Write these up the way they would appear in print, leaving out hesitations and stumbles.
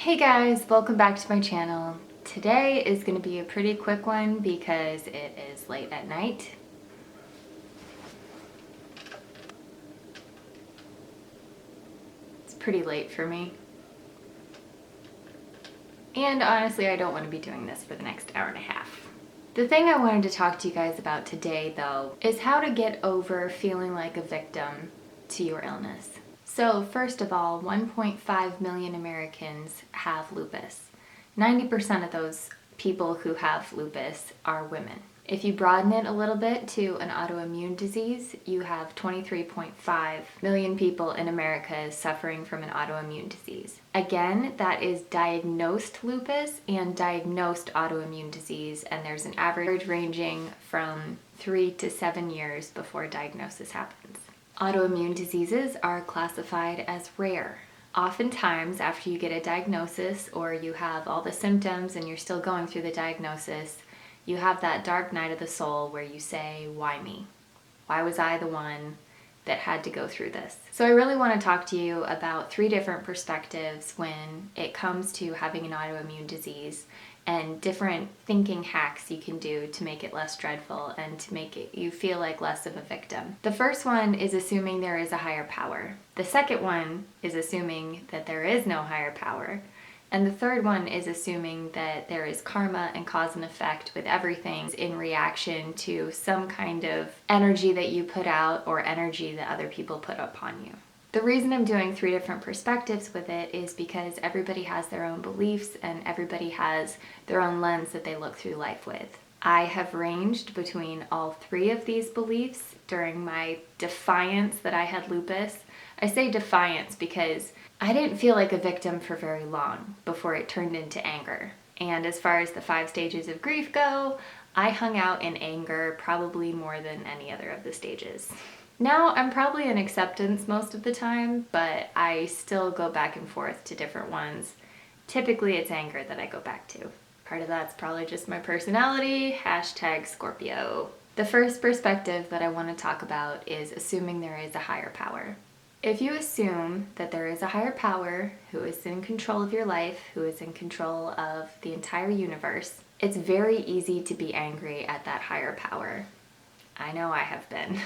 Hey guys, welcome back to my channel. Today is going to be a pretty quick one because it is late at night. It's pretty late for me. And honestly, I don't want to be doing this for the next hour and a half. The thing I wanted to talk to you guys about today, though, is how to get over feeling like a victim to your illness. So, first of all, 1.5 million Americans have lupus. 90% of those people who have lupus are women. If you broaden it a little bit to an autoimmune disease, you have 23.5 million people in America suffering from an autoimmune disease. Again, that is diagnosed lupus and diagnosed autoimmune disease, and there's an average ranging from 3 to 7 years before diagnosis happens. Autoimmune diseases are classified as rare. Oftentimes, after you get a diagnosis or you have all the symptoms and you're still going through the diagnosis, you have that dark night of the soul where you say, why me? Why was I the one that had to go through this? So I really want to talk to you about 3 different perspectives when it comes to having an autoimmune disease and different thinking hacks you can do to make it less dreadful and to make it you feel like less of a victim. The first one is assuming there is a higher power. The second one is assuming that there is no higher power. And the third one is assuming that there is karma and cause and effect with everything in reaction to some kind of energy that you put out or energy that other people put upon you. The reason I'm doing 3 different perspectives with it is because everybody has their own beliefs and everybody has their own lens that they look through life with. I have ranged between all 3 of these beliefs during my defiance that I had lupus. I say defiance because I didn't feel like a victim for very long before it turned into anger. And as far as the 5 stages of grief go, I hung out in anger probably more than any other of the stages. Now I'm probably in acceptance most of the time, but I still go back and forth to different ones. Typically it's anger that I go back to. Part of that's probably just my personality, #Scorpio. The first perspective that I want to talk about is assuming there is a higher power. If you assume that there is a higher power who is in control of your life, who is in control of the entire universe, it's very easy to be angry at that higher power. I know I have been.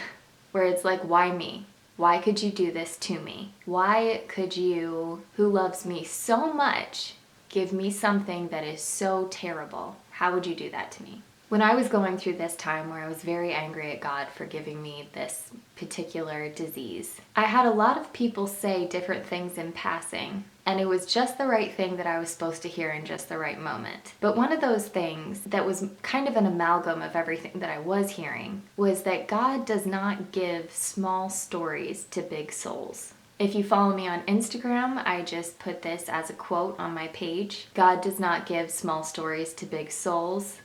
Where it's like, why me? Why could you do this to me? Why could you, who loves me so much, give me something that is so terrible? How would you do that to me? When I was going through this time where I was very angry at God for giving me this particular disease, I had a lot of people say different things in passing, and it was just the right thing that I was supposed to hear in just the right moment. But one of those things that was kind of an amalgam of everything that I was hearing was that God does not give small stories to big souls. If you follow me on Instagram, I just put this as a quote on my page. God does not give small stories to big souls.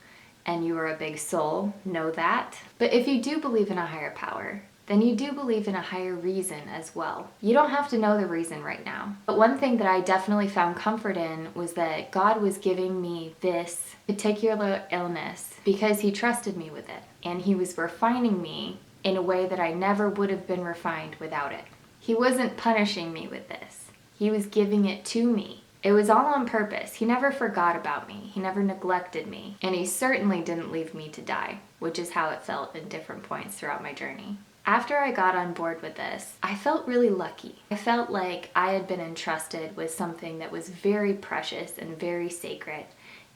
And you are a big soul, know that. But if you do believe in a higher power, then you do believe in a higher reason as well. You don't have to know the reason right now. But one thing that I definitely found comfort in was that God was giving me this particular illness because He trusted me with it. And He was refining me in a way that I never would have been refined without it. He wasn't punishing me with this. He was giving it to me. It was all on purpose. He never forgot about me. He never neglected me. And He certainly didn't leave me to die, which is how it felt at different points throughout my journey. After I got on board with this, I felt really lucky. I felt like I had been entrusted with something that was very precious and very sacred.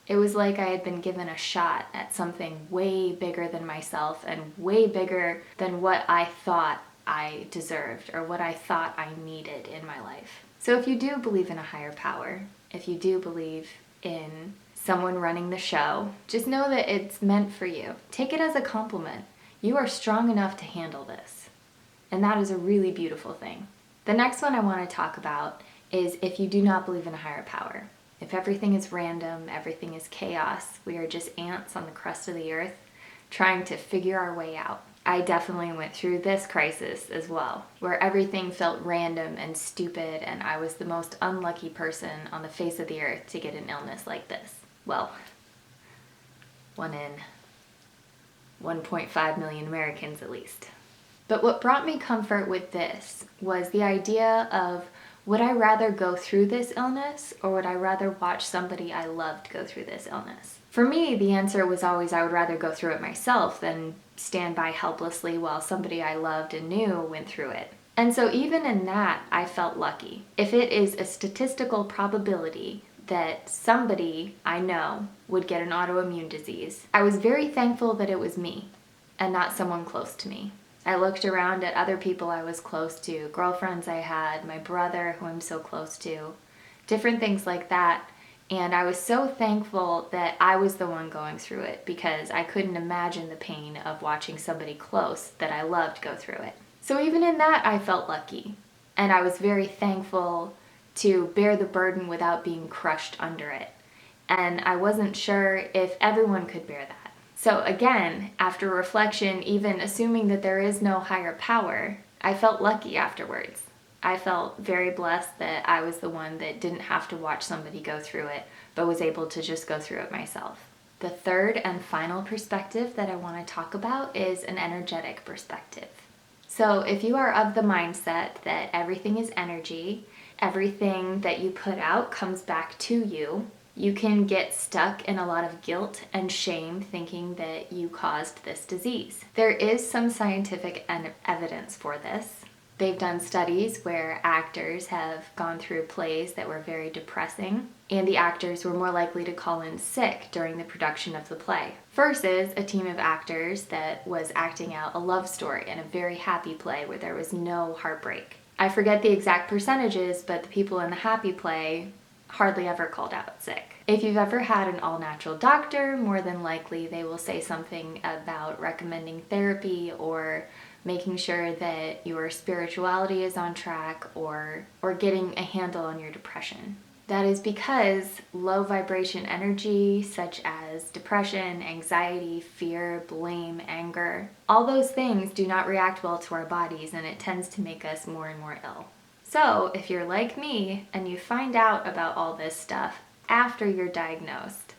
It was like I had been given a shot at something way bigger than myself and way bigger than what I thought I deserved or what I thought I needed in my life. So if you do believe in a higher power, if you do believe in someone running the show, just know that it's meant for you. Take it as a compliment. You are strong enough to handle this. And that is a really beautiful thing. The next one I want to talk about is if you do not believe in a higher power. If everything is random, everything is chaos, we are just ants on the crust of the earth trying to figure our way out. I definitely went through this crisis as well, where everything felt random and stupid, and I was the most unlucky person on the face of the earth to get an illness like this. Well, 1 in 1.5 million Americans at least. But what brought me comfort with this was the idea of Would I rather go through this illness, or would I rather watch somebody I loved go through this illness? For me, the answer was always I would rather go through it myself than stand by helplessly while somebody I loved and knew went through it. And so even in that, I felt lucky. If it is a statistical probability that somebody I know would get an autoimmune disease, I was very thankful that it was me and not someone close to me. I looked around at other people I was close to, girlfriends I had, my brother who I'm so close to, different things like that. And I was so thankful that I was the one going through it, because I couldn't imagine the pain of watching somebody close that I loved go through it. So even in that, I felt lucky. And I was very thankful to bear the burden without being crushed under it. And I wasn't sure if everyone could bear that. So again, after reflection, even assuming that there is no higher power, I felt lucky afterwards. I felt very blessed that I was the one that didn't have to watch somebody go through it, but was able to just go through it myself. The third and final perspective that I want to talk about is an energetic perspective. So if you are of the mindset that everything is energy, everything that you put out comes back to you, you can get stuck in a lot of guilt and shame thinking that you caused this disease. There is some scientific evidence for this. They've done studies where actors have gone through plays that were very depressing, and the actors were more likely to call in sick during the production of the play, versus a team of actors that was acting out a love story in a very happy play where there was no heartbreak. I forget the exact percentages, but the people in the happy play hardly ever called out sick. If you've ever had an all-natural doctor, more than likely they will say something about recommending therapy or making sure that your spirituality is on track, or getting a handle on your depression. That is because low vibration energy such as depression, anxiety, fear, blame, anger, all those things do not react well to our bodies, and it tends to make us more and more ill. So if you're like me and you find out about all this stuff after you're diagnosed,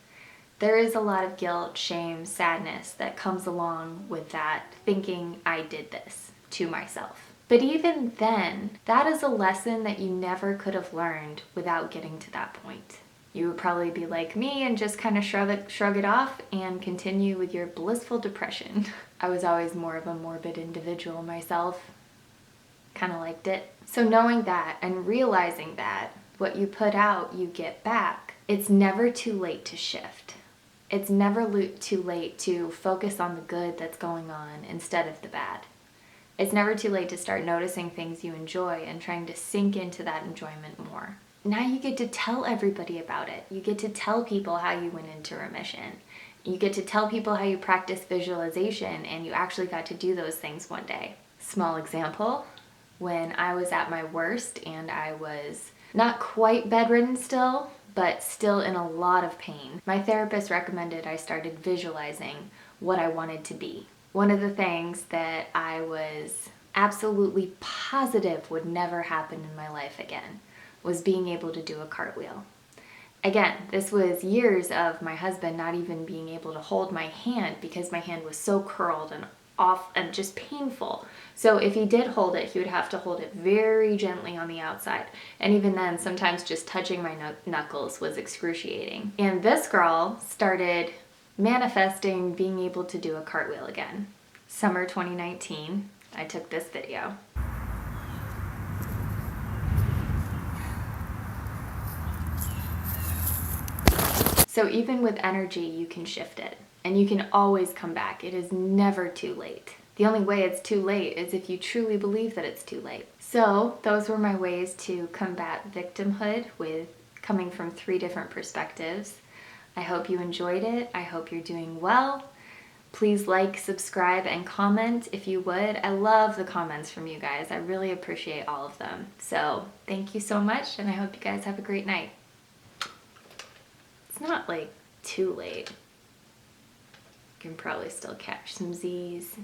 there is a lot of guilt, shame, sadness that comes along with that, thinking I did this to myself. But even then, that is a lesson that you never could have learned without getting to that point. You would probably be like me and just kind of shrug it off and continue with your blissful depression. I was always more of a morbid individual myself. Kind of liked it. So knowing that and realizing that what you put out, you get back, it's never too late to shift. It's never too late to focus on the good that's going on instead of the bad. It's never too late to start noticing things you enjoy and trying to sink into that enjoyment more. Now you get to tell everybody about it. You get to tell people how you went into remission. You get to tell people how you practice visualization and you actually got to do those things one day. Small example, when I was at my worst and I was not quite bedridden still, but still in a lot of pain, my therapist recommended I started visualizing what I wanted to be. One of the things that I was absolutely positive would never happen in my life again was being able to do a cartwheel. Again, this was years of my husband not even being able to hold my hand because my hand was so curled and off and just painful. So if he did hold it, he would have to hold it very gently on the outside. And even then, sometimes just touching my knuckles was excruciating. And this girl started manifesting being able to do a cartwheel again. Summer 2019, I took this video. So even with energy, you can shift it and you can always come back. It is never too late. The only way it's too late is if you truly believe that it's too late. So those were my ways to combat victimhood with coming from 3 different perspectives. I hope you enjoyed it. I hope you're doing well. Please like, subscribe, and comment if you would. I love the comments from you guys. I really appreciate all of them. So thank you so much, and I hope you guys have a great night. It's not like too late. You can probably still catch some Z's.